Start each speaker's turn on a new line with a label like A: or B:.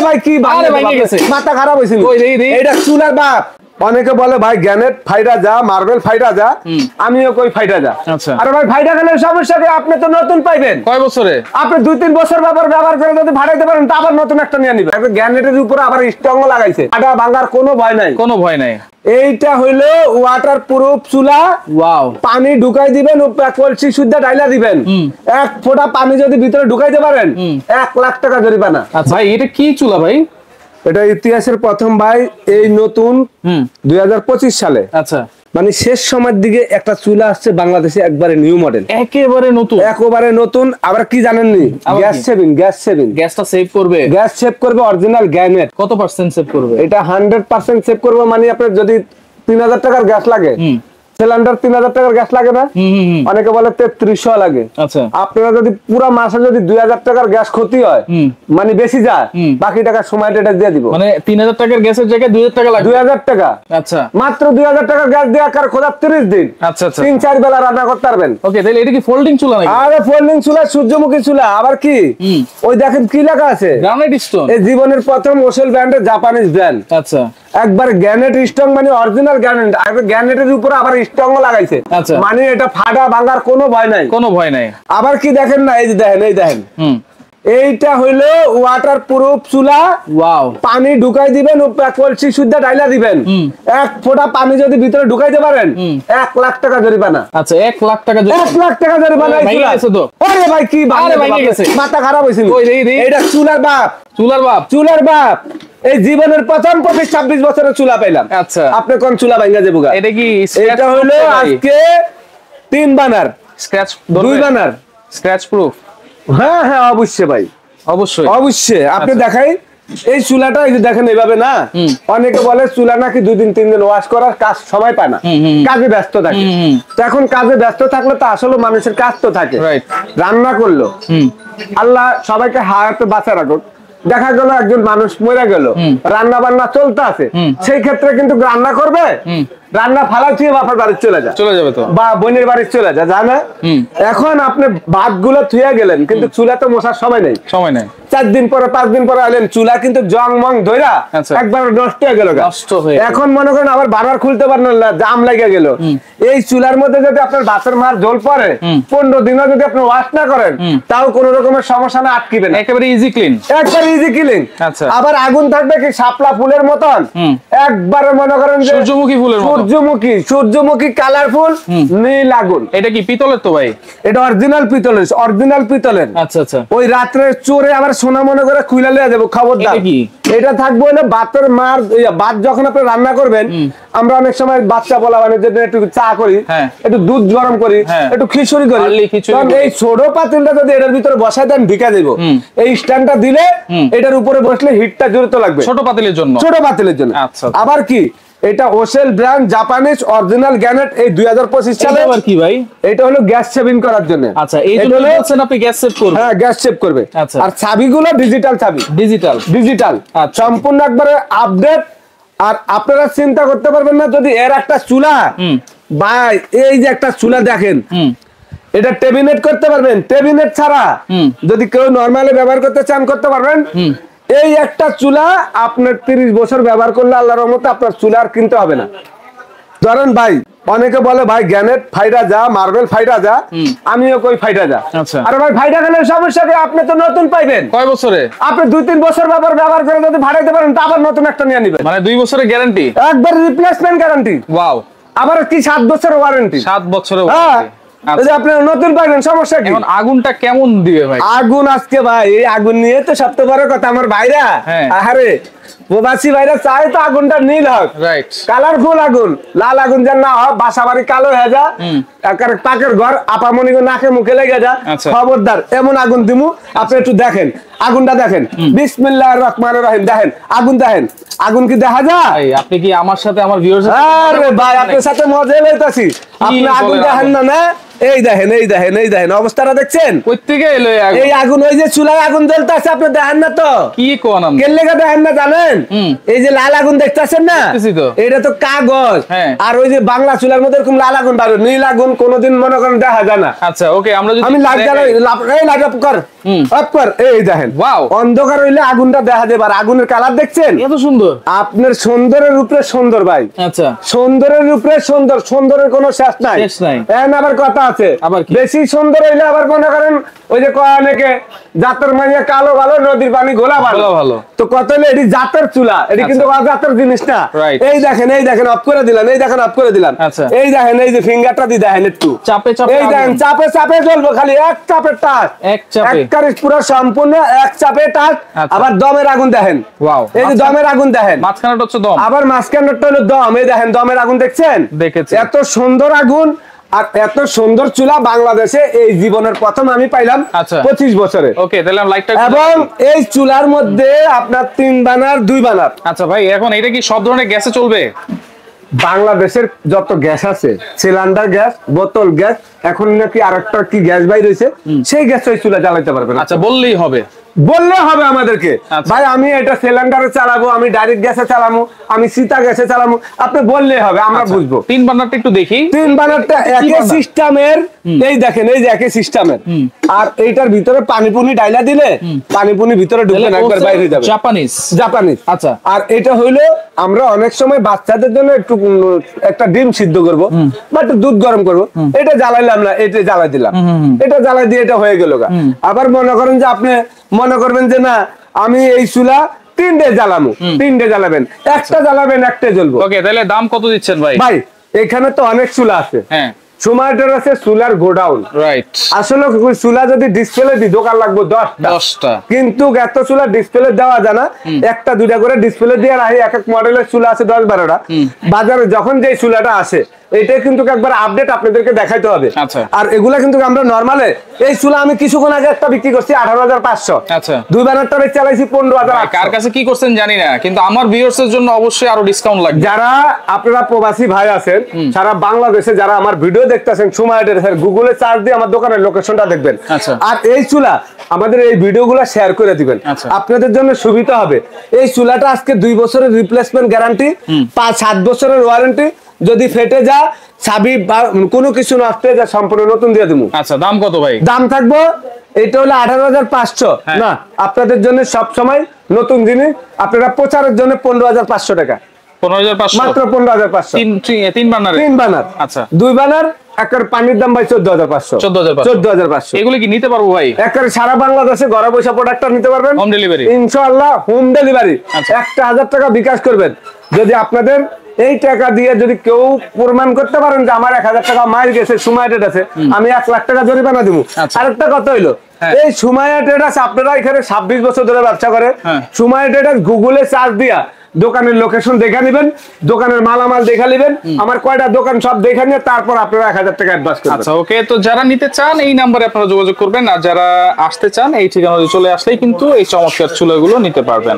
A: ভাই কি মাথা খারাপ হয়েছিল এটা চুলার বাপ। অনেকে বলে ভাই গ্যানেট ফাইটা যা, মার্বেল ফাইটা যা, আমিও কই ফাইটা যা। আরে ভাই ফাইটা গেলে সমস্যা কি? আপনি তো নতুন পাইবেন। কয় বছরে? আপনি 2-3 বছর ব্যবহার করে যদি ভাড়াইতে পারেন তা আবার নতুন একটা নিয়ে নিবেন। গ্যানেটের উপরে আবার স্ট্রং লাগাইছে, আটা ভাঙার কোনো ভয় নাই, কোনো ভয় নাই। এইটা হইলো ওয়াটার প্রুফ চুলা। ওয়াও। পানি ঢুকাই দিবেন, কলসি সুদ্ধা ডাইলা দিবেন, 1 ফোঁটা পানি যদি ভিতরে ঢুকাইতে পারেন 1 লাখ টাকা জরিমানা। ভাই এটা কি চুলা ভাই? এটা ইতিহাসের প্রথম ভাই, এই নতুন 2025 সালে। আচ্ছা, মানে শেষ সময়ের দিকে একটা চুলা আসছে বাংলাদেশে, একবারে নিউ মডেল, একেবারে নতুন। আবার কি জানেননি? Gas saving. গ্যাসটা সেভ করবে, গ্যাস সেভ করবে, অরিজিনাল গ্যানেট। কত পার্সেন্ট সেভ করবে? এটা 100% সেভ করবে। মানে আপনার যদি 3000 টাকার গ্যাস লাগে, সিলিন্ডার 3000 টাকার গ্যাস লাগে না, অনেকে বলে 3300 লাগে। আচ্ছা, আপনারা যদি পুরো মাসে যদি 2000 টাকার গ্যাস ক্ষতি হয়, মানে বেশি যায়, বাকি টাকা সময় এটা দিয়ে দিব। মানে 3000 টাকার গ্যাসের জায়গায় 2000 টাকা লাগে। 2000 টাকা। আচ্ছা, মাত্র 2000 টাকার গ্যাস দিয়ে কার খোদা 30 দিন। আচ্ছা, 3-4 বেলা রান্না করতে পারবেন। ওকে, তাহলে এটা কি ফোল্ডিং চুলা নাকি? আরে ফোল্ডিং চুলা, সূর্যমুখী চুলা। আবার কি ওই দেখেন কি লেখা আছে? Granite stone. এই জীবনের প্রথম ওশেল ব্র্যান্ডের জাপানিজ ব্র্যান্ড। আচ্ছা, একবার গ্যানেট স্ট্রং, মানে অরিজিনাল গ্যানেট। আর গ্যানেটের উপরে আবার স্ট্রং লাগাইছে, মানে এটা ফাটা ভাঙার কোনো ভয় নাই। আবার কি দেখেন না, এই যে দেখেন, এইটা হইলো ওয়াটার প্রুফ চুলা। ওয়াও। পানি ঢুকাই দিবেন, কলসি সুদ্ধা ডাইলা দিবেন, 1 ফোঁটা পানি যদি ভিতরে ঢুকাইতে পারেন 1 লাখ টাকা জরিমানা। আচ্ছা, 1 লাখ টাকা জরিমানা। আরে ভাই কি মাথা খারাপ হয়েছিল। এটা চুলার বাপ। এই জীবনের প্রথম 26 বছরের চুলা পাইলাম। আচ্ছা, আপনি কোন চুলা ভাঙা যাবো? এটা কি? এটা হলো আজকে 3 বানার স্ক্র্যাচ, 2 বানার স্ক্র্যাচ প্রুফ। হ্যাঁ, অবশ্যই ভাই, অবশ্যই। আপনি দেখাই এই চুলাটা, এই যে দেখেন এইভাবে না। অনেকে বলে চুলা নাকি 2-3 দিন ওয়াশ করার কাজ সময় পায় না, কাজে ব্যস্ত থাকে। তো এখন কাজে ব্যস্ত থাকলে তো আসলে মানুষের কাজ তো থাকে, রান্না করলো। আল্লাহ সবাইকে হায়াতে বাঁচা রাখুক। দেখা গেল একজন মানুষ মরে গেল, রান্না বান্না চলতে আছে, সেই ক্ষেত্রে কিন্তু রান্না করবে, রান্না ফালা থুয়ে বাপের বাড়ি চলে যাবে তো, বা বোনের বাড়ি চলে যায়, জানা। এখন আপনি ভাত গুলো থুয়ে গেলেন, কিন্তু চুলা তো মশার সময় নেই। 4 দিন পরে 5 দিন পরে আলেন, চুলা কিন্তু জং মং ধইরা একবার নষ্ট হয়ে গেল। এখন মনে করেন আবার বারবার খুলতে পারেন না, জাম লেগে গেল। এই চুলার মধ্যে যদি আপনার ভাতের মার জল পড়ে 15 দিনও যদি আপনি ওয়াশ না করেন, তাও কোন রকমের সমস্যা না, আটকিবে না, একেবারে ইজি ক্লিন। আচ্ছা, আবার আগুন থাকবে কি শাপলা ফুলের মতন, একবারে মনে করেন সূর্যমুখী ফুলের মতন, সূর্যমুখী কালারফুল নীল আগুন। এটা কি পিতলের? তো ভাই এটা অরিজিনাল পিতলের। আচ্ছা, ওই রাত্রে চোরে আবার সোনা মনে করে খুইলা লিয়ে যাবো, খবরদার। এটা থাকবে হলো ভাতের মার, ভাত যখন আপনি রান্না করবেন, আমরা অনেক সময় বাচ্চা বলা মানে একটু চা করি, একটু দুধ গরম করি, একটু খিচুড়ি করি, এই ছোট পাতিলটা যদি এটার ভিতরে বসায় দেন ঢিকা দেব, এই স্ট্যান্ডটা দিলে এটার উপরে বসলে হিটটা জোরে লাগবে, ছোট পাতিলের জন্য। আচ্ছা, আবার কি এটা ওশেল ব্র্যান্ড জাপানিজ অরিজিনাল গ্যানেট, এই 2025 সালে। আবার কি ভাই? এটা হলো গ্যাস সেভিং করার জন্য। আচ্ছা, এই জন্য বলছেন আপনি গ্যাস সেভ করবেন? হ্যাঁ, গ্যাস সেভ করবে। আর চাবিগুলো ডিজিটাল চাবি, ডিজিটাল সম্পূর্ণ একবারে আপডেট। আর আপনারা চিন্তা করতে পারবেন না, যদি এর একটা চুলা ভাই, এই যে একটা চুলা দেখেন, এটা টেবিনেট করতে পারবেন, টেবিনেট ছাড়া যদি কেউ নরমালি ব্যবহার করতে চান করতে পারবেন। এই একটা চুলা আপনার 30 বছর ব্যবহার করলে আল্লাহর রহমতে আপনার চুলা আর কিনতে হবে না। ধরেন ভাই, অনেকে বলে ভাই গ্যানেট ফাইটা যা, মার্বেল ফাইটা যা, আমিও কই ফাইটা যা। আরে ভাই ফাইটা গেলে সমস্যা কি? আপনি তো নতুন পাইবেন। কয় বছরে? আপনি 2-3 বছর ব্যবহার করে যদি ভাড়াইতে পারেন তা আবার নতুন একটা নিয়ে নিবেন। মানে 2 বছরের গ্যারান্টি, একবার রিপ্লেসমেন্ট গ্যারান্টি। ওয়াও। আবার কি 7 বছরের ওয়ারেন্টি? 7 বছরের ওয়ারেন্টি। আপনি নতুন পাইবেন, সমস্যা কি? এখন আগুনটা কেমন দিবে ভাই? আগুন আজকে ভাই, এই আগুন নিয়ে তো সবচেয়ে বড় কথা, আমার ভাইরা, আরে প্রবাসী ভাইরা চায় তো আগুনটা নীল হোক, কালারফুল আগুন, লাল আগুন যেন না হয়, বাসা বাড়ি কালো হয়ে যা, পাকের ঘর আপামনি নাকে মুখে লেগে যা, খবরদার এমন আগুন দিমু। আপনি একটু দেখেন আগুনটা, দেখেন বিসমিল্লাহির রহমানির রহিম, দেখেন আগুন, দেখেন আগুন কি দেখা যায়? আপনি কি আমার সাথে আমার ভিউয়ার্স? আরে ভাই, আপনার সাথে মজা লইতাছি, আপনি আগুন দেখেন না? এই দেখেন অবস্থাটা দেখছেন? এই আগুন, ওই যে চুলায় আগুন জ্বলতেছে, আপনি দেখেন না তো? কি কোন কেলেগা দেখেন না জানেন? এই যে লাল আগুন দেখতেছেন না, এটা তো কাগজ। আর ওই যে বাংলা চুলার মধ্যে এরকম লাল আগুন বাড়ে, নীল আগুন কোনোদিন মনে করেন দেখা যায় না। আচ্ছা, ওকে, আমরা যদি আমি লাইট জ্বালাই, এই লাইট অফ কর, এই দেখেন অন্ধকার হইলে আগুনটা দেখা যাবে। আর আগুনের কালার দেখছেন
B: এত সুন্দর,
A: আপনার সুন্দরের উপরে সুন্দর ভাই।
B: আচ্ছা,
A: সুন্দরের উপরে সুন্দর, সুন্দরের কোনো শেষ নাই। এখন আবার কথা আছে, বেশি সুন্দর হইলে আবার মনে করেন ওই যে কয় অনেকে জাতের মাইয়া কালো ভালো, নদীর পানি ঘোলা ভালো। তো কত হলে এটি জাতের চুলা, এটি কিন্তু জাতের জিনিস না। এই দেখেন অফ করে দিলাম, এই দেখেন অফ করে দিলাম, এই দেখেন এই যে ফিঙ্গারটা দিয়ে দেখেন একটু চাপে, এই দেখেন চাপে চাপে জ্বলবো, খালি এক চাপের টাচ, একবারে পুরো সম্পূর্ণ এক চাপে টাচ। আবার দমের আগুন দেখেন, এই যে দমের আগুন দেখেন,
B: মাঝখানটা হচ্ছে দম,
A: আবার মাঝখানটা হলো দম। এই দেখেন দমের আগুন দেখছেন, এত সুন্দর আগুন আর এত সুন্দর চুলা বাংলাদেশে এই জীবনের প্রথম আমি পাইলাম 25 বছরে।
B: ওকে, তাহলে লাইটটা,
A: এবং এই চুলার মধ্যে আপনার 3 বার্নার 2 বার্নার।
B: আচ্ছা ভাই, এখন এটা কি সব ধরনের গ্যাসে চলবে?
A: বাংলাদেশের যত গ্যাস আছে, সিলিন্ডার গ্যাস, বোতল গ্যাস, এখন নাকি আরেকটা কি গ্যাস বাইর হইছে, সেই গ্যাস ওই চুলা জ্বালাতে পারবেন।
B: আচ্ছা, বললেই হবে,
A: বললে হবে আমাদেরকে, ভাই আমি এটা সিলিন্ডারে চালাবো, আমি ডাইরেক্ট গ্যাসে চালাবো, আমি সীতা গ্যাসে চালাবো, আপনি বললে হবে, আমরা বুঝবো।
B: 3 বার্নারটা একটু দেখি।
A: 3 বার্নারটা একই সিস্টেমের, এই দেখেন এই যে একই সিস্টেমের। আর এইটার ভিতরে পানি পুনি ডাইলা দিলে পানি পুনি ভিতরে ঢুকবে না, একবার বাইরে হয়ে যাবে। জাপানিজ। আচ্ছা, আর এটা হইলো আমরা অনেক সময় বাচ্চাদের জন্য একটু একটা ডিম সিদ্ধ করব বা একটু দুধ গরম করব, এটা জ্বালাইলাম না, এটা জ্বালাই দিলাম, এটা জ্বালাই দিয়ে এটা হয়ে গেল। আবার মনে করেন যে আপনি মনে করবেন যে না আমি এই চুলা 3 ডে জ্বালাবো, 3 ডে জ্বালাবেন, একটা জ্বালাবেন, একটা জ্বলবো।
B: ওকে, তাহলে দাম কত দিচ্ছেন ভাই?
A: ভাই এখানে তো অনেক চুলা আছে, হ্যাঁ, সুমাইটার আছে, চুলার গোডাউন, রাইট। আসলে চুলা যদি ডিসপ্লে দি দোকান লাগবে 10টা, কিন্তু এত চুলা ডিসপ্লে দেওয়া যায় না, একটা দুইটা করে ডিসপ্লে দিয়ে রাখি। এক এক মডেলের চুলা আছে 10-12টা। বাজারে যখন যে চুলাটা আসে এটা কিন্তু একবার আপডেট আপনাদেরকে দেখাইতে হবে। আর এগুলা কিন্তু আমরা নরমালে এই চুলা আমি কিছুক্ষণ আগে একটা বিক্রি করছি 18,500। আচ্ছা, 2 বার্নারটা বেচে চালাইছি 15,000।
B: কার কাছে কি করছেন জানি না, কিন্তু আমার ভিউয়ার্স এর জন্য অবশ্যই আরো ডিসকাউন্ট লাগবে।
A: যারা আপনারা প্রবাসী ভাই আছেন সারা বাংলাদেশে, যারা আমার ভিডিও দেখতেছেন, সুমাইটের গুগলে সার্চ দিয়ে আমার দোকানের লোকেশনটা দেখবেন। আর এই চুলা আমাদের এই ভিডিওগুলো শেয়ার করে দিবেন, আপনাদের জন্য সুবিধা হবে। এই চুলাটা আজকে 2 বছরের রিপ্লেসমেন্ট গ্যারান্টি, 5-7 বছরের ওয়ারেন্টি। যদি ফেটে যা, চাবি বা কোনো কিছু নষ্ট হয়ে যা, সম্পূর্ণ নতুন দিয়ে দেবো।
B: আচ্ছা, দাম কত ভাই?
A: দাম থাকবো এটা হলো 18,500 না, আপনাদের জন্য সব সময় নতুন জিনিস। আপনারা প্রচারের জন্য 15,500 টাকা,
B: 15,500
A: মাত্র 15,500।
B: 3 বার্নার,
A: 3 বার্নার। আচ্ছা, 2 বার্নার একবার পানির দাম ভাই 14,500। 14,500
B: এগুলো কি নিতে পারবো ভাই?
A: একবার সারা বাংলাদেশে ঘরে বসে প্রোডাক্টটা নিতে পারবেন, হোম ডেলিভারি ইনশাআল্লাহ, হোম ডেলিভারি। 1,000 টাকা বিকাশ করবেন। যদি আপনাদের এই টাকা দিয়ে যদি কেউ প্রমাণ করতে পারেন যে আমার 1,000 টাকা মাইল গেছে, সুমাইটেড আছে, আমি 1 লাখ টাকা জরিমানা দিব। আরেকটা কথা হইলো, এই সুমাইটেড আছে, আপনারা এখানে 26 বছর ধরে ব্যবসা করে, সুমাইটেড গুগলে সার্চ দিয়া দোকানের লোকেশন দেখা নেবেন, দোকানের মালামাল দেখা নেবেন, আমার কয়টা দোকান সব দেখা নিয়ে তারপর আপনারা 1,000 টাকা অ্যাডভান্স করবেন।
B: আচ্ছা, ওকে, তো যারা নিতে চান এই নাম্বারে আপনারা যোগাযোগ করবেন, আর যারা আসতে চান এই ঠিকানায় চলে আসলেই কিন্তু এই চমৎকার চুলাগুলো নিতে পারবেন।